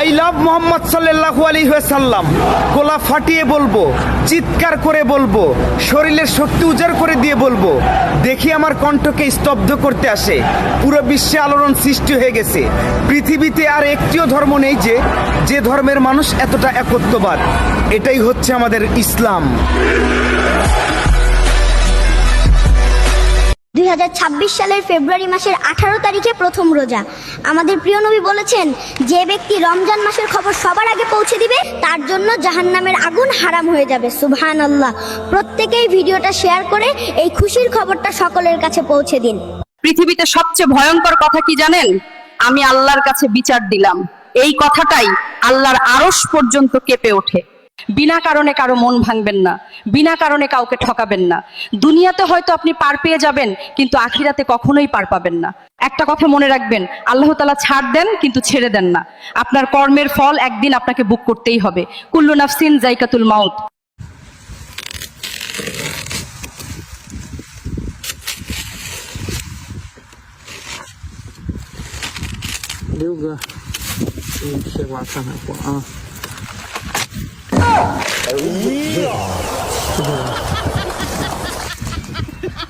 I love Mohammad সাল্লাল্লাহু আলাইহি ওয়াসাল্লাম গলা ফাটিয়ে বলবো, চিৎকার করে বলবো, শরীরের শক্তি উজাড় করে দিয়ে বলবো। দেখি আমার কণ্ঠকে স্তব্ধ করতে আসে। পুরো বিশ্বে আলোড়ন সৃষ্টি হয়ে গেছে। পৃথিবীতে আর একটিও ধর্ম নেই যে ধর্মের মানুষ এতটা একত্ববাদ। এটাই হচ্ছে আমাদের ইসলাম। 2026 সালের ফেব্রুয়ারি মাসের 18 তারিখে প্রথম রোজা। আমাদের প্রিয় নবী বলেছেন, যে ব্যক্তি রমজান মাসের খবর সবার আগে পৌঁছে দিবে তার জন্য জাহান্নামের আগুন হারাম হয়ে যাবে। সুবহানাল্লাহ। প্রত্যেকেই ভিডিওটা শেয়ার করে এই খুশির খবরটা সকলের কাছে পৌঁছে দিন। পৃথিবীতে সবচেয়ে ভয়ঙ্কর কথা কি জানেন? আমি আল্লাহর কাছে বিচার দিলাম। এই কথাটাই আল্লাহর আরশ পর্যন্ত কেঁপে ওঠে। বিনা কারণে কারো মন ভাঙবেন না, বিনা কারণে কাউকে ঠকাবেন না। দুনিয়াতে হয়তো আপনি পার পেয়ে যাবেন, কিন্তু আখিরাতে কখনোই পার পাবেন না। একটা কথা মনে রাখবেন, আল্লাহ তাআলা ছাড় দেন কিন্তু ছেড়ে দেন না। আপনার কর্মের ফল একদিন আপনাকে ভোগ করতেই হবে। কুল্লু নাফসিন যায়কাতুল মাউত।六哥，你贴吧看看货啊。哎呀！